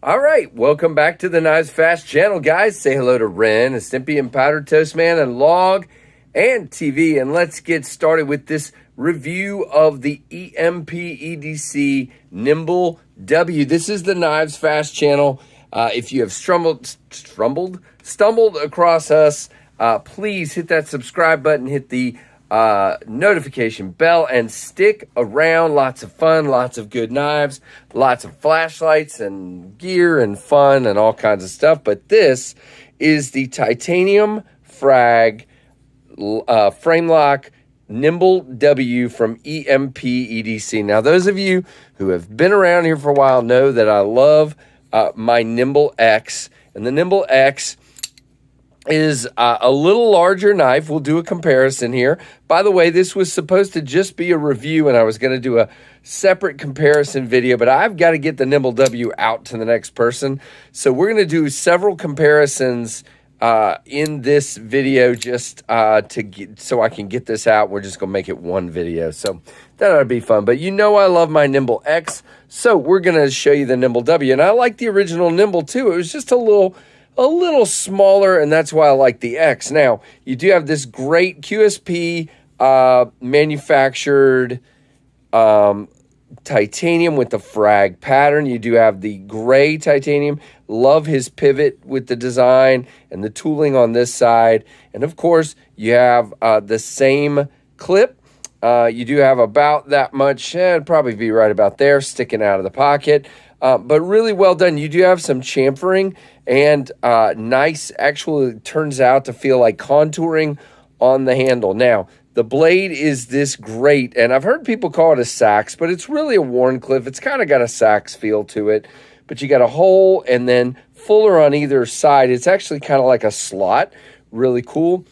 All right, welcome back to the KnivesFAST channel, guys. Say hello to Ren, and Stimpy, and Powdered Toast Man, and Log, and TV. And let's get started with this review of the EMP EDC Nymble W. This is the KnivesFAST channel. If you have stumbled across us, please hit that subscribe button, hit the notification bell, and stick around. Lots of fun, lots of good knives, lots of flashlights and gear and fun and all kinds of stuff. But this is the titanium frag frame lock Nymble W from EMP EDC. Now, those of you who have been around here for a while know that I love my Nymble X, and the Nymble X is a little larger knife. We'll do a comparison here. By the way, this was supposed to just be a review, and I was going to do a separate comparison video, but I've got to get the Nymble W out to the next person. So we're going to do several comparisons in this video just so I can get this out. We're just going to make it one video. So that ought to be fun. But you know I love my Nymble X, so we're going to show you the Nymble W. And I like the original Nymble too. It was just a little smaller, and that's why I like the X. Now, you do have this great QSP manufactured titanium with the frag pattern. You do have the gray titanium. Love his pivot with the design and the tooling on this side. And of course, you have the same clip. You do have about that much, it'd probably be right about there, sticking out of the pocket. But really well done. You do have some chamfering and nice, actually turns out to feel like contouring on the handle. Now, the blade is this great, and I've heard people call it a sax, but it's really a Wharncliffe. It's kind of got a sax feel to it, but you got a hole and then fuller on either side. It's actually kind of like a slot. Really cool.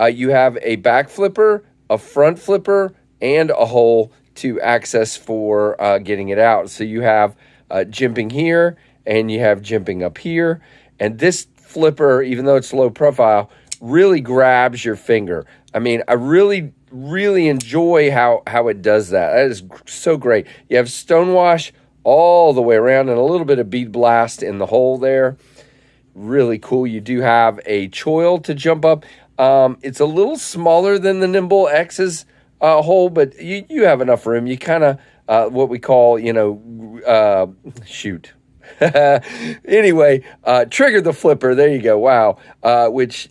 You have a back flipper, a front flipper, and a hole to access for getting it out. So you have jimping here, and you have jimping up here. And this flipper, even though it's low profile, really grabs your finger. I mean, I really enjoy how it does that. That is so great. You have stonewash all the way around and a little bit of bead blast in the hole there. Really cool. You do have a choil to jump up. It's a little smaller than the Nymble X's hole, but you have enough room. You kind of what we call, shoot. Anyway, trigger the flipper. There you go. Wow. Which,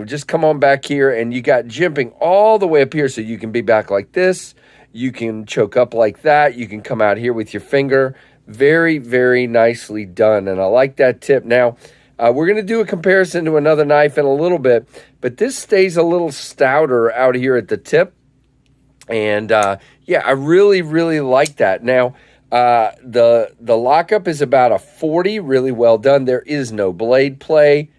just come on back here, and you got jimping all the way up here, so you can be back like this. You can choke up like that. You can come out here with your finger. Very, very nicely done, and I like that tip. Now, we're going to do a comparison to another knife in a little bit, but this stays a little stouter out here at the tip. And yeah, I really like that. Now, the lockup is about a 40, really well done. There is no blade play.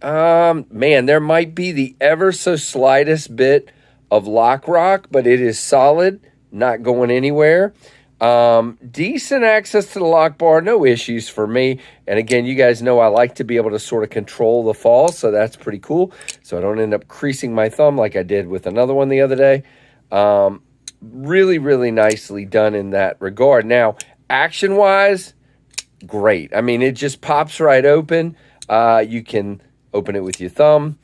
Man, there might be the ever so slightest bit of lock rock, but it is solid, not going anywhere. Decent access to the lock bar, no issues for me. And again, you guys know I like to be able to sort of control the fall, so that's pretty cool. So I don't end up creasing my thumb like I did with another one the other day. Really nicely done in that regard. Now, action-wise, great. I mean, it just pops right open. You can open it with your thumb.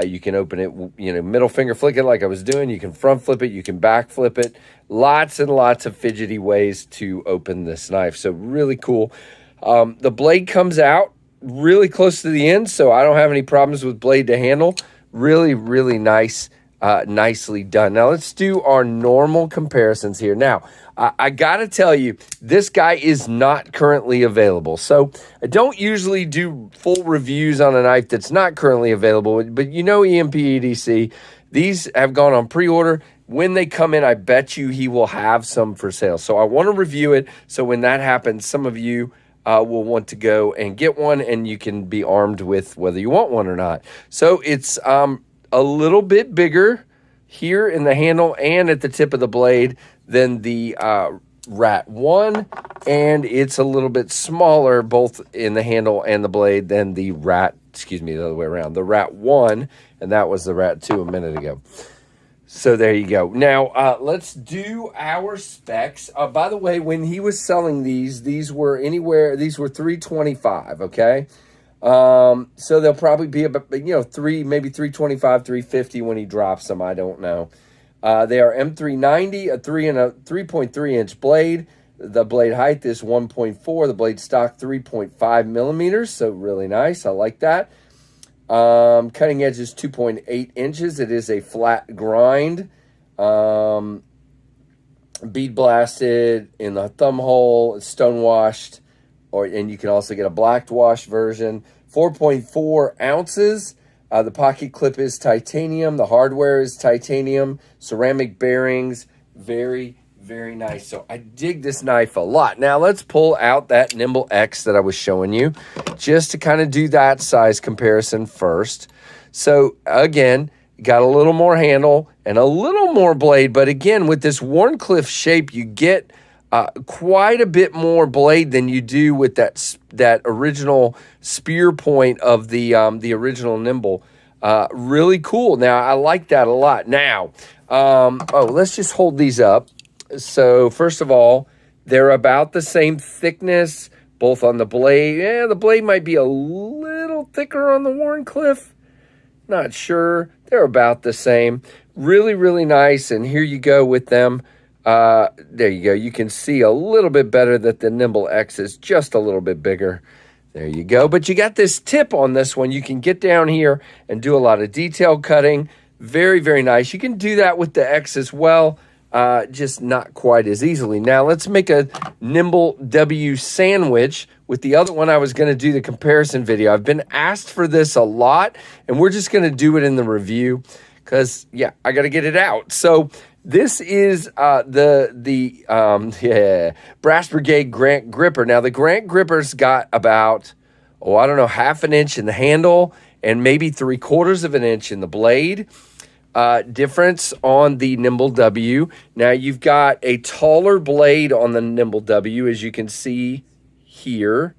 You can open it, middle finger flick it like I was doing. You can front flip it. You can back flip it. Lots and lots of fidgety ways to open this knife. So really cool. The blade comes out really close to the end, so I don't have any problems with blade to handle. Really nice. Nicely done. Now let's do our normal comparisons here. Now, I gotta tell you, this guy is not currently available. So I don't usually do full reviews on a knife that's not currently available, but EMP EDC, these have gone on pre-order. When they come in, I bet you he will have some for sale. So I want to review it, so when that happens, some of you will want to go and get one, and you can be armed with whether you want one or not. So it's a little bit bigger here in the handle and at the tip of the blade than the Rat 1, and it's a little bit smaller both in the handle and the blade than the the other way around, the Rat 1, and that was the Rat 2 a minute ago. So there you go. Now, let's do our specs. By the way, when he was selling these were these were $325, okay? So they'll probably be about, maybe $325, $350 when he drops them. I don't know. They are M390, a 3.3 inch blade. The blade height is 1.4. The blade stock 3.5 millimeters. So really nice. I like that. Cutting edge is 2.8 inches. It is a flat grind. Bead blasted in the thumb hole, stone washed, and you can also get a black wash version. 4.4 ounces. The pocket clip is titanium. The hardware is titanium. Ceramic bearings. Very, very nice. So I dig this knife a lot. Now let's pull out that Nymble X that I was showing you just to kind of do that size comparison first. So again, got a little more handle and a little more blade. But again, with this Warncliffe shape, you get quite a bit more blade than you do with that original spear point of the original Nymble. Really cool. Now, I like that a lot. Now, let's just hold these up. So, first of all, they're about the same thickness, both on the blade. Yeah, the blade might be a little thicker on the Warncliffe. Not sure. They're about the same. Really, really nice. And here you go with them. There you go. You can see a little bit better that the Nymble X is just a little bit bigger. There you go. But you got this tip on this one. You can get down here and do a lot of detail cutting. Very, very nice. You can do that with the X as well, just not quite as easily. Now, let's make a Nymble W sandwich with the other one I was going to do the comparison video. I've been asked for this a lot, and we're just going to do it in the review because, yeah, I got to get it out. So this is the Brass Brigade Grant Gripper. Now, the Grant Gripper's got about, half an inch in the handle and maybe 3/4 of an inch in the blade. Difference on the Nymble W. Now, you've got a taller blade on the Nymble W, as you can see here.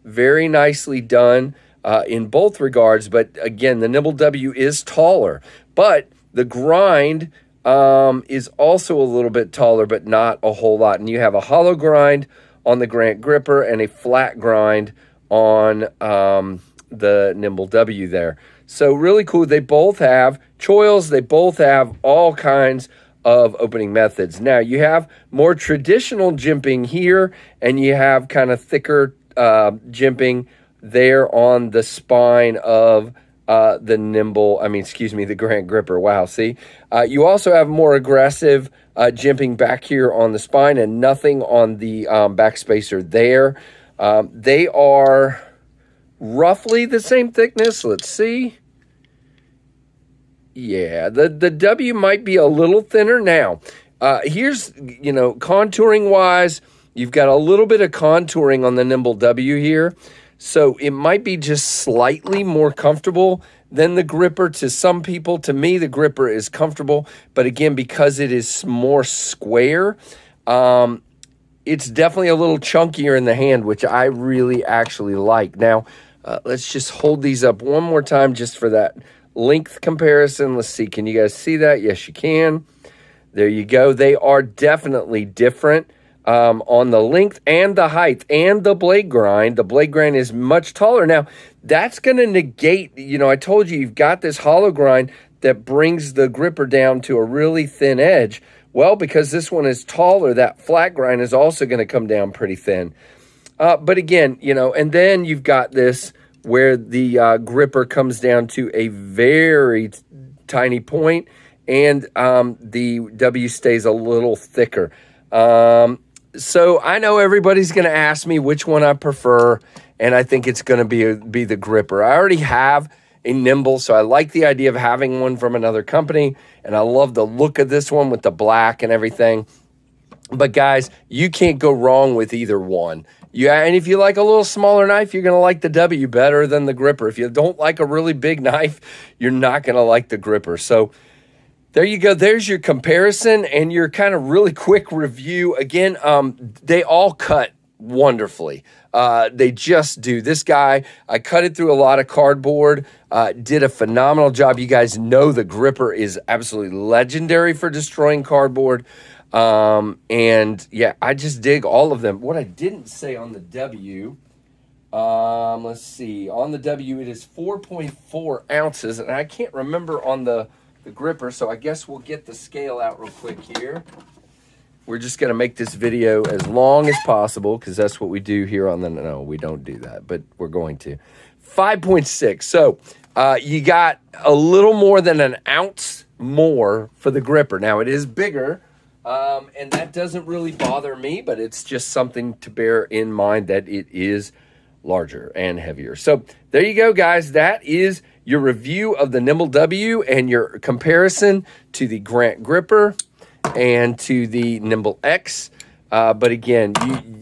Very nicely done in both regards. But, again, the Nymble W is taller. But the grind is also a little bit taller, but not a whole lot. And you have a hollow grind on the Grant Gripper and a flat grind on the Nymble W there. So really cool. They both have choils. They both have all kinds of opening methods. Now, you have more traditional jimping here, and you have kind of thicker jimping there on the spine of the Grant Gripper. Wow, see? You also have more aggressive jimping back here on the spine and nothing on the back spacer there. They are roughly the same thickness. Let's see. Yeah, the W might be a little thinner. Now, here's, contouring-wise, you've got a little bit of contouring on the Nymble W here. So it might be just slightly more comfortable than the gripper to some people. To me, the gripper is comfortable. But again, because it is more square, it's definitely a little chunkier in the hand, which I really actually like. Now, let's just hold these up one more time just for that length comparison. Let's see. Can you guys see that? Yes, you can. There you go. They are definitely different. On the length and the height and the blade grind. The blade grind is much taller. Now, that's going to negate, I told you, you've got this hollow grind that brings the gripper down to a really thin edge. Well, because this one is taller, that flat grind is also going to come down pretty thin. But again, and then you've got this where the gripper comes down to a very tiny point, and the W stays a little thicker. So I know everybody's going to ask me which one I prefer, and I think it's going to be the gripper. I already have a Nymble, so I like the idea of having one from another company, and I love the look of this one with the black and everything. But guys, you can't go wrong with either one. And if you like a little smaller knife, you're going to like the W better than the gripper. If you don't like a really big knife, you're not going to like the gripper. So there you go. There's your comparison and your kind of really quick review. Again, they all cut wonderfully. They just do. This guy, I cut it through a lot of cardboard, did a phenomenal job. You guys know the gripper is absolutely legendary for destroying cardboard. And yeah, I just dig all of them. What I didn't say on the W, let's see, on the W, it is 4.4 ounces, and I can't remember on the gripper, so I guess we'll get the scale out real quick here. We're just going to make this video as long as possible because that's what we do here on the... No, we don't do that, but we're going to. 5.6. So you got a little more than an ounce more for the gripper. Now, it is bigger, and that doesn't really bother me, but it's just something to bear in mind that it is larger and heavier. So there you go, guys. That is your review of the Nymble W and your comparison to the Grant gripper and to the Nymble X. But again,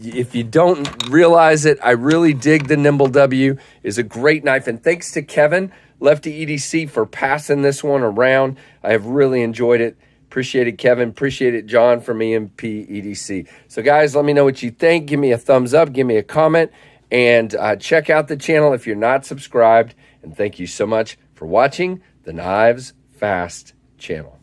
if you don't realize it, I really dig the Nymble W. It's a great knife. And thanks to Kevin, Lefty EDC, for passing this one around. I have really enjoyed it. Appreciate it, Kevin. Appreciate it, John, from EMP EDC. So, guys, let me know what you think. Give me a thumbs up. Give me a comment. And check out the channel if you're not subscribed. And thank you so much for watching the Knives Fast channel.